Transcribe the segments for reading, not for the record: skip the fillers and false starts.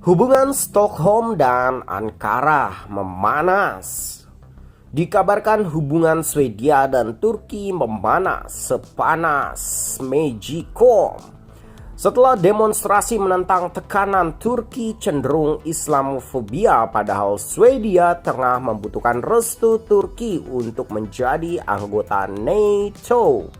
Hubungan Stockholm dan Ankara memanas. Dikabarkan hubungan Swedia dan Turki memanas sepanas Magicom. Setelah demonstrasi menentang tekanan Turki cenderung Islamofobia, padahal Swedia tengah membutuhkan restu Turki untuk menjadi anggota NATO.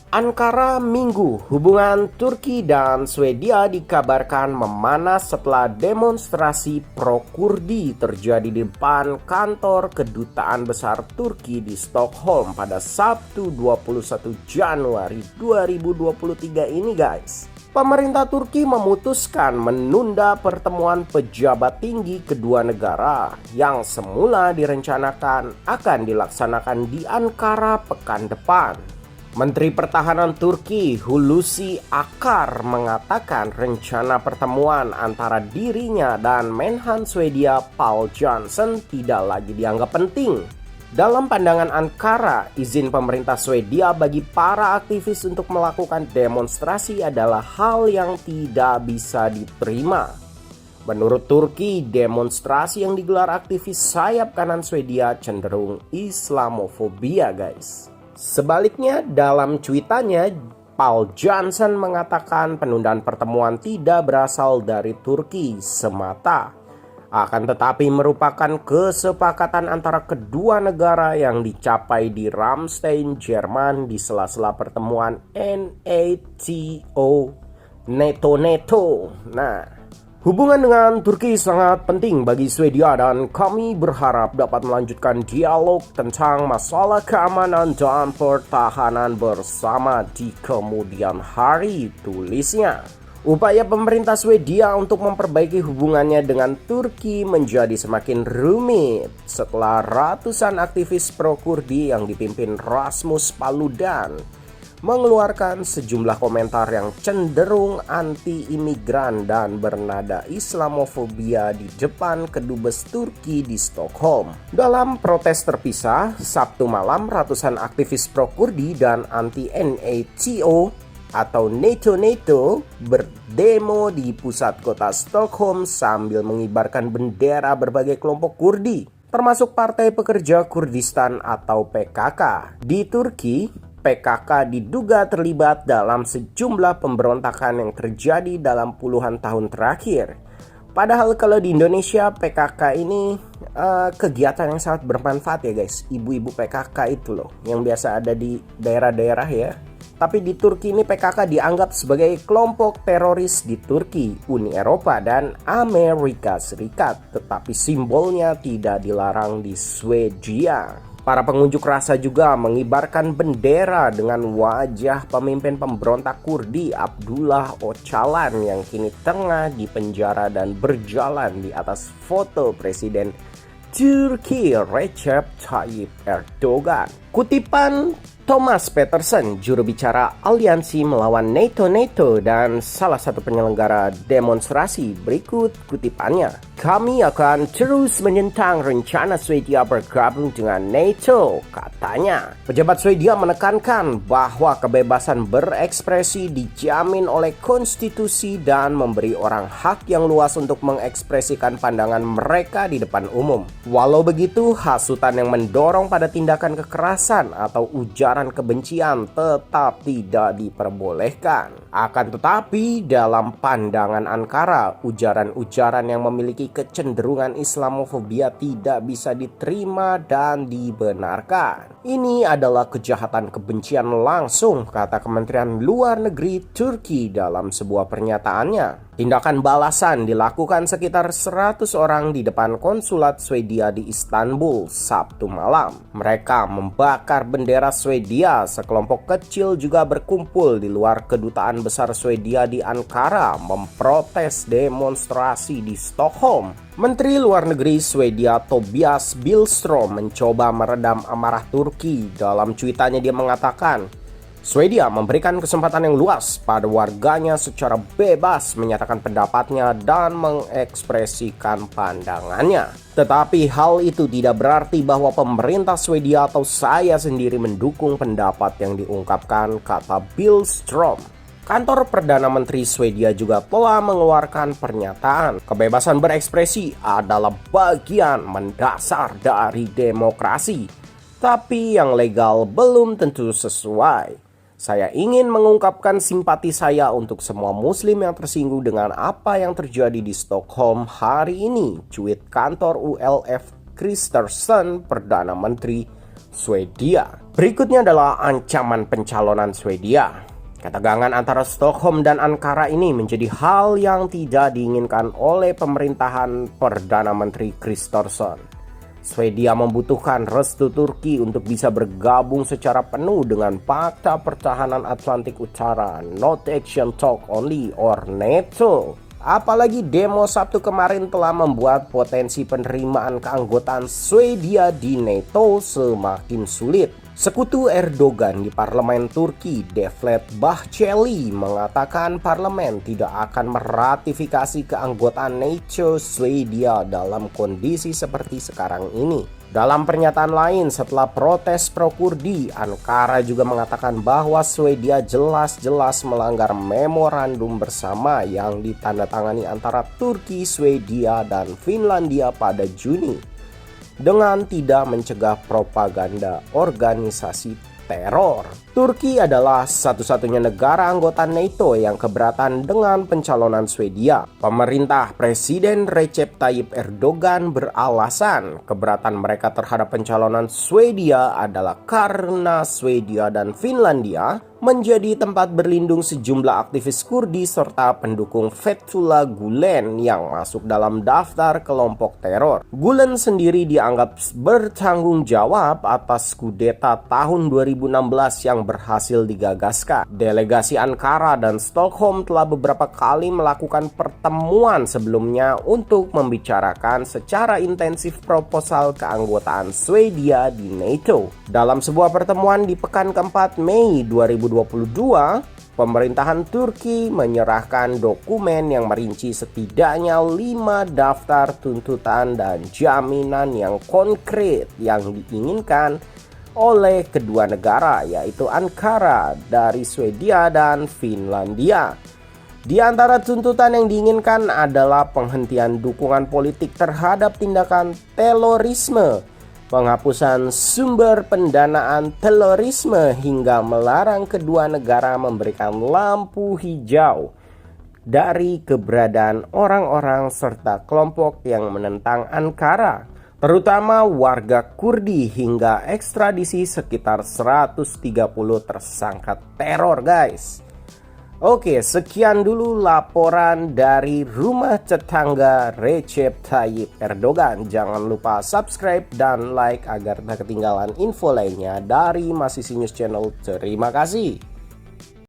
Ankara Minggu, hubungan Turki dan Swedia dikabarkan memanas setelah demonstrasi pro-Kurdi terjadi di depan kantor Kedutaan Besar Turki di Stockholm pada Sabtu 21 Januari 2023 ini guys. Pemerintah Turki memutuskan menunda pertemuan pejabat tinggi kedua negara yang semula direncanakan akan dilaksanakan di Ankara pekan depan. Menteri Pertahanan Turki Hulusi Akar mengatakan rencana pertemuan antara dirinya dan Menhan Swedia Paul Johnson tidak lagi dianggap penting. Dalam pandangan Ankara, izin pemerintah Swedia bagi para aktivis untuk melakukan demonstrasi adalah hal yang tidak bisa diterima. Menurut Turki, demonstrasi yang digelar aktivis sayap kanan Swedia cenderung Islamofobia guys. Sebaliknya, dalam cuitannya, Paul Johnson mengatakan penundaan pertemuan tidak berasal dari Turki semata, akan tetapi merupakan kesepakatan antara kedua negara yang dicapai di Ramstein, Jerman di sela-sela pertemuan NATO. Hubungan dengan Turki sangat penting bagi Swedia dan kami berharap dapat melanjutkan dialog tentang masalah keamanan dan pertahanan bersama di kemudian hari, tulisnya. Upaya pemerintah Swedia untuk memperbaiki hubungannya dengan Turki menjadi semakin rumit setelah ratusan aktivis pro-Kurdi yang dipimpin Rasmus Paludan mengeluarkan sejumlah komentar yang cenderung anti-imigran dan bernada Islamofobia di depan kedubes Turki di Stockholm. Dalam protes terpisah, Sabtu malam ratusan aktivis pro-Kurdi dan anti-NATO atau NATO berdemo di pusat kota Stockholm sambil mengibarkan bendera berbagai kelompok Kurdi, termasuk Partai Pekerja Kurdistan atau PKK. Di Turki, PKK diduga terlibat dalam sejumlah pemberontakan yang terjadi dalam puluhan tahun terakhir. Padahal kalau di Indonesia PKK ini kegiatan yang sangat bermanfaat ya guys. Ibu-ibu PKK itu loh yang biasa ada di daerah-daerah ya. Tapi di Turki ini PKK dianggap sebagai kelompok teroris di Turki, Uni Eropa dan Amerika Serikat. Tetapi simbolnya tidak dilarang di Swedia. Para pengunjuk rasa juga mengibarkan bendera dengan wajah pemimpin pemberontak Kurdi Abdullah Öcalan yang kini tengah dipenjara dan berjalan di atas foto Presiden Turki Recep Tayyip Erdogan. Kutipan Thomas Peterson, juru bicara aliansi melawan NATO dan salah satu penyelenggara demonstrasi, berikut kutipannya. Kami akan terus menentang rencana Swedia bergabung dengan NATO, katanya. Pejabat Swedia menekankan bahwa kebebasan berekspresi dijamin oleh konstitusi dan memberi orang hak yang luas untuk mengekspresikan pandangan mereka di depan umum. Walau begitu, hasutan yang mendorong pada tindakan kekerasan atau ujaran kebencian tetap tidak diperbolehkan. Akan tetapi, dalam pandangan Ankara, ujaran-ujaran yang memiliki kecenderungan Islamofobia tidak bisa diterima dan dibenarkan. Ini adalah kejahatan kebencian langsung, kata Kementerian Luar Negeri Turki dalam sebuah pernyataannya. Tindakan balasan dilakukan sekitar 100 orang di depan konsulat Swedia di Istanbul Sabtu malam. Mereka membakar bendera Swedia. Sekelompok kecil juga berkumpul di luar Kedutaan Besar Swedia di Ankara memprotes demonstrasi di Stockholm. Menteri Luar Negeri Swedia Tobias Billström mencoba meredam amarah Turki. Dalam cuitannya dia mengatakan, Swedia memberikan kesempatan yang luas pada warganya secara bebas menyatakan pendapatnya dan mengekspresikan pandangannya. Tetapi hal itu tidak berarti bahwa pemerintah Swedia atau saya sendiri mendukung pendapat yang diungkapkan, kata Billström. Kantor Perdana Menteri Swedia juga telah mengeluarkan pernyataan kebebasan berekspresi adalah bagian mendasar dari demokrasi, tapi yang legal belum tentu sesuai. Saya ingin mengungkapkan simpati saya untuk semua muslim yang tersinggung dengan apa yang terjadi di Stockholm hari ini, cuit kantor ULF Kristersson, Perdana Menteri Swedia. Berikutnya adalah ancaman pencalonan Swedia. Ketegangan antara Stockholm dan Ankara ini menjadi hal yang tidak diinginkan oleh pemerintahan Perdana Menteri Kristersson. Swedia membutuhkan restu Turki untuk bisa bergabung secara penuh dengan Pakta Pertahanan Atlantik Utara, Not Action Talk Only or NATO. Apalagi demo Sabtu kemarin telah membuat potensi penerimaan keanggotaan Swedia di NATO semakin sulit. Sekutu Erdogan di parlemen Turki, Devlet Bahçeli, mengatakan parlemen tidak akan meratifikasi keanggotaan NATO Swedia dalam kondisi seperti sekarang ini. Dalam pernyataan lain, setelah protes pro-Kurdi, Ankara juga mengatakan bahwa Swedia jelas-jelas melanggar memorandum bersama yang ditandatangani antara Turki, Swedia, dan Finlandia pada Juni dengan tidak mencegah propaganda organisasi teror. Turki adalah satu-satunya negara anggota NATO yang keberatan dengan pencalonan Swedia. Pemerintah Presiden Recep Tayyip Erdogan beralasan keberatan mereka terhadap pencalonan Swedia adalah karena Swedia dan Finlandia menjadi tempat berlindung sejumlah aktivis Kurdi serta pendukung Fethullah Gulen yang masuk dalam daftar kelompok teror. Gulen sendiri dianggap bertanggung jawab atas kudeta tahun 2016 yang berhasil digagaskan. Delegasi Ankara dan Stockholm telah beberapa kali melakukan pertemuan sebelumnya untuk membicarakan secara intensif proposal keanggotaan Swedia di NATO. Dalam sebuah pertemuan di pekan keempat Mei 2022, pemerintahan Turki menyerahkan dokumen yang merinci setidaknya 5 daftar tuntutan dan jaminan yang konkret yang diinginkan oleh kedua negara, yaitu Ankara dari Swedia dan Finlandia. Di antara tuntutan yang diinginkan adalah penghentian dukungan politik terhadap tindakan terorisme, penghapusan sumber pendanaan terorisme, hingga melarang kedua negara memberikan lampu hijau dari keberadaan orang-orang serta kelompok yang menentang Ankara, terutama warga Kurdi, hingga ekstradisi sekitar 130 tersangka teror, guys. Oke, sekian dulu laporan dari rumah tetangga Recep Tayyip Erdogan. Jangan lupa subscribe dan like agar tak ketinggalan info lainnya dari Masisi News Channel. Terima kasih.